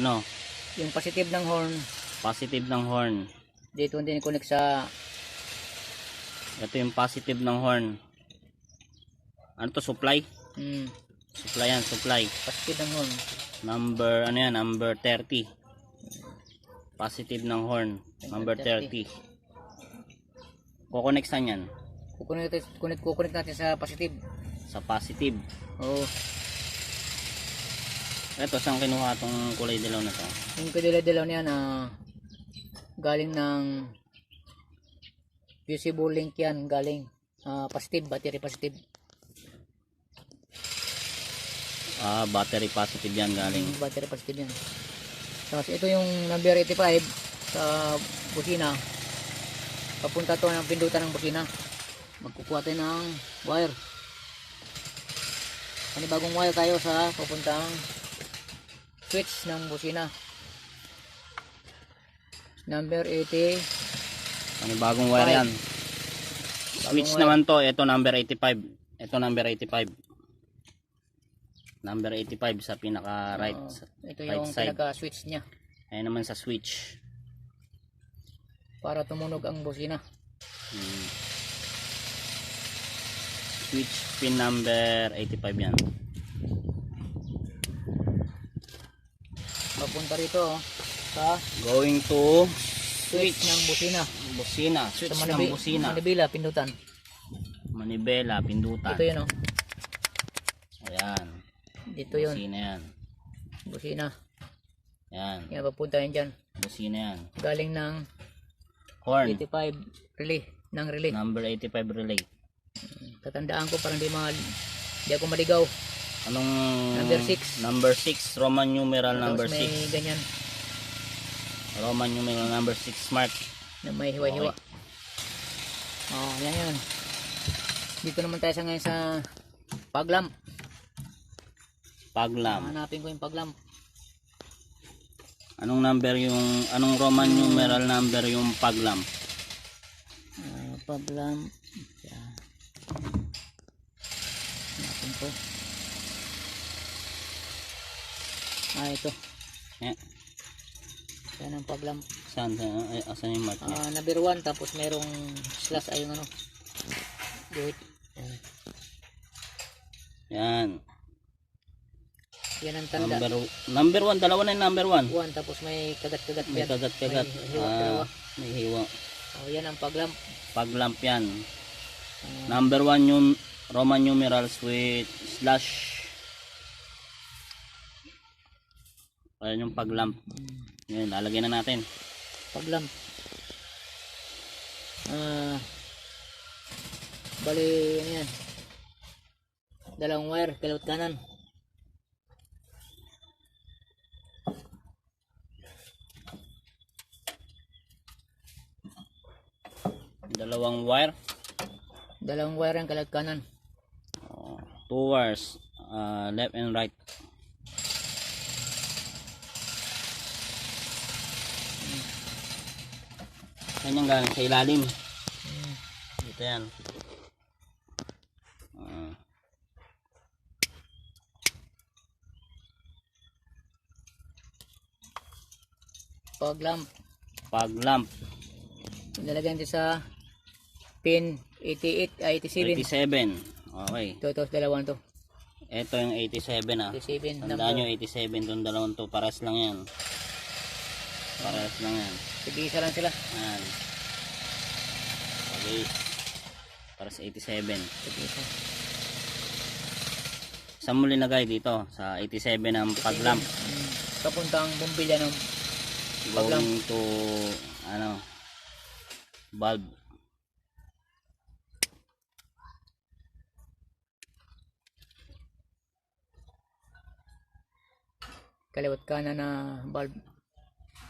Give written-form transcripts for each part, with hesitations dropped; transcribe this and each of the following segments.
ano? Yung positive ng horn. Positive ng horn. Dito din connect sa... Ito yung positive ng horn. Ano to? Supply? Supply yan, supply. Positive ng horn. Number, ano yan? Number 30. Positive ng horn. Number 30. Kukonect saan yan? Kukonect natin sa positive. Sa positive. Oo. Ito, saan kinuha itong kulay dilaw na to? Yung kadila-dilaw niya na galing ng fusible link yan. Galing positive, battery positive. Battery positive yan galing. Battery positive yan. Tapos ito yung number 85 sa busina. Papunta to ng pindutan ng busina. Magkukuha tayo ng wire. Panibagong wire tayo sa papuntang switch ng busina. Number 80. Panibagong wire yan. Switch naman to. Ito number 85. Ito number 85. Number 85 sa pinaka right, ito right yung side. pinaka switch nya. Ayan naman sa switch. Para tumunog ang busina. Switch pin number 85 yan. Papunta rito sa going to switch ng busina. Busina. Switch ng busina. Manibela, pindutan. Manibela, pindutan. Ito yun, oh. Ayan. Dito yun. Busina yan. Busina. Yan. Yan, papunta yan dyan. Busina yan. Galing ng Horn. 85 relay. Ng relay. Number 85 relay. Tatandaan ko para hindi ako maligaw. Anong? Number 6. Number 6. Roman numeral number 6. May ganyan. Roman numeral number 6 smart. Na may hiwa-hiwa. Okay. Oh, yan. Dito naman tayo sa ngayon sa paglamp. Paglamp. Hanapin ko yung paglamp. Anong number yung, anong Roman numeral number yung paglamp? Paglamp. Yan. Hanapin ko. Ito. Yeah. Yan ang paglamp. Saan? Asan yung mark niya? Number 1 tapos merong slash ay yung ano. Wait. Yan. Yan ang tanda. Number 1, dalawa na yung number 1. 1 tapos may kagat-kagat. May kagat-kagat. May hiwa. Oh, yan ang paglamp. Paglamp yan. Number 1 yung Roman numerals with slash. Ayan yung paglamp. Yan, lalagyan na natin. Paglamp. Bali, ano yan. Dalawang wire, kalawat kanan. Dalawang wire ang kalawat kanan. 2 wires, left and right. Saan yung galing? Sa ilalim. Dito yan. Paglamp. Nilalagyan din sa pin 88, 87. 87. Okay. Ito, dalawan to. Ito yung 87 ah. 87. Tandaan nyo 87 itong dalawang to. Paras lang yan. Paras lang yan. Tig-isa lang sila. Ayan. Okay. Para sa 87. Tig-isa. Saan mo linagay dito? Sa 87 ang paglamp. Papuntang bumbilya ng paglamp. Going to ano, bulb. Kaliwat kanan na bulb.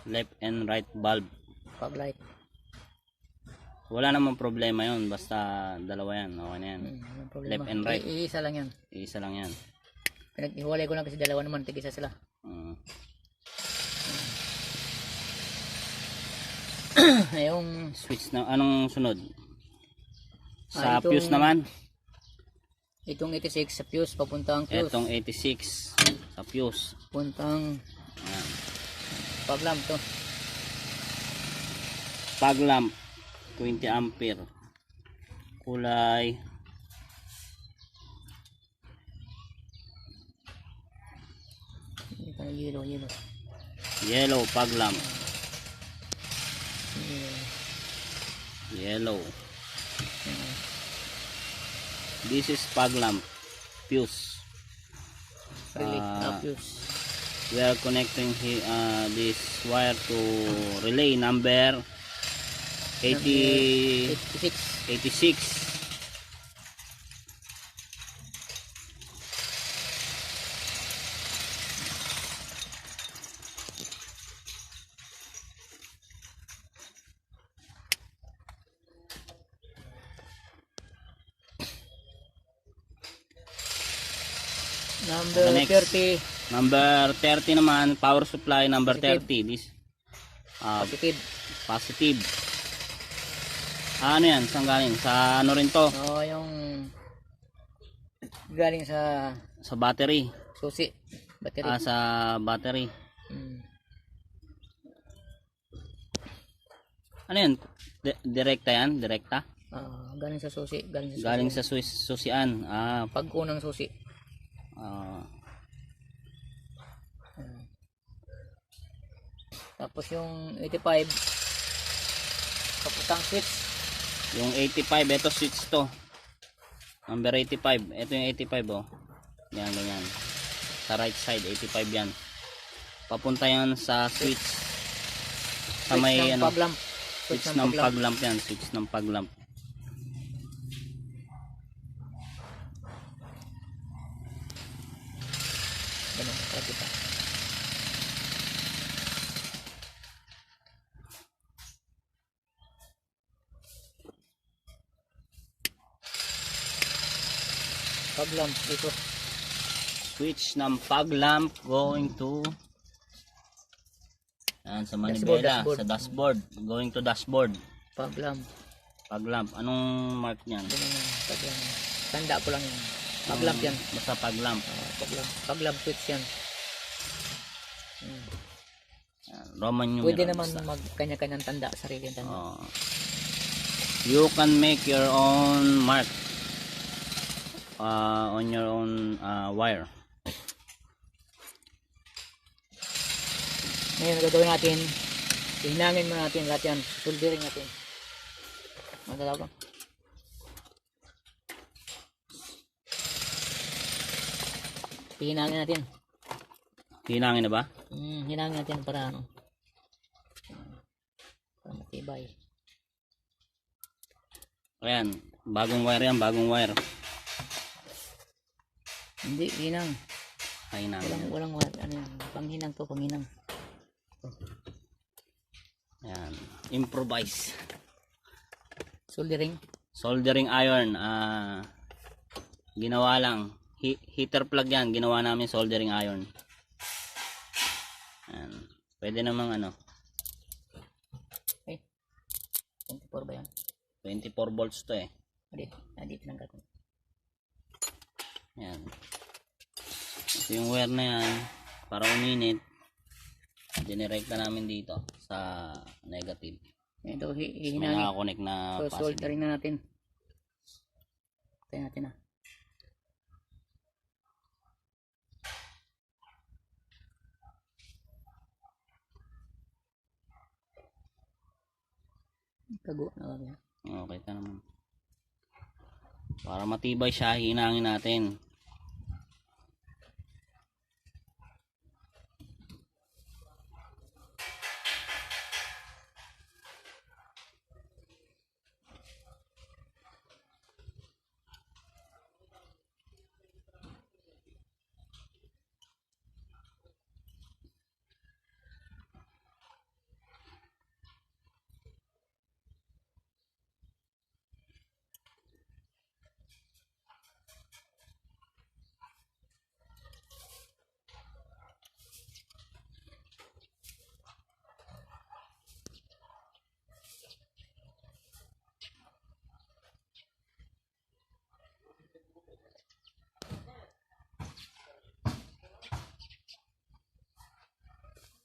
Left and right bulb. Fog light. Wala namang problema yon, basta dalawa yan. Okay na yan. Left and right. Iisa lang yan. Isa lang yan. Pinag-iwalay ko lang kasi dalawa naman, tig-isa sila. Yung switch na, anong sunod? Sa itong, fuse naman. Itong 86 sa fuse, papuntang fuse. Itong 86 sa fuse. Puntang Ayan. Paglam to. Fog lamp 20 ampere. Kulay Ito na yellow. yellow. Fog lamp Yellow. yellow. This is fog lamp fuse. Relate na fuse. We are connecting this wire to relay number 86. 86. Number Next. 30. Number 30 naman, power supply number Positive. 30. This Positive. positive. Ano yan? Saan galing? Sa ano rin to? Oo, yung galing sa Sa battery. susi. Battery. Sa battery. Mm. Ano yan? Direkta yan? Direkta? Galing sa susi. Galing sa susian. Pagkunang susi. Tapos yung 85 kaputang switch. Yung 85, ito switch to. Number 85. Ito yung 85 oh. Yan, ganyan. Sa right side, 85 yan. Papunta yan sa switch. Sa may Switch ng ano, fog lamp. switch ng fog lamp yan. Switch ng fog lamp. Ganun, para kita. Fog lamp dito. Switch ng fog lamp going to yan, sa manibela, Dashboard. sa dashboard. Going to dashboard. Fog lamp. Fog lamp. Anong mark niyan? Ganun yan. Fog lamp. Tanda ko lang yan. Fog lamp yan. Basta fog lamp. Fog lamp. Fog lamp switch yan. Yan, Roman numeral. Pwede naman basta. magkanya-kanyang tanda. Sarili yung tanda. You can make your own mark on your own wire. Ngayon gagawin natin, hinangin mo natin lahat yan, soldering natin. Matalaw ko. Hinangin natin. Hinangin na ba? Hinangin natin para ano. Para matibay. Ayan, bagong wire yan, bagong wire. Hindi, hinang. Hinangin. Walang wire. Ano yan? Panghinang to, panghinang. Ayan, improvise. Soldering. Soldering iron, ginawa lang. Heater plug yan, ginawa namin soldering iron. Ayan. Pwede namang ano, Okay. 24 ba yan? 24 volts to eh. Dito lang gagawin. Ayan. Ito yung wire na yan, para uminit. Dinirekta namin dito sa negative. Ito, May hinangin. nakakonect na So, positive. soldering na natin. Tayo natin na. Tago na kami. Okay ta naman. Para matibay siya, hinangin natin.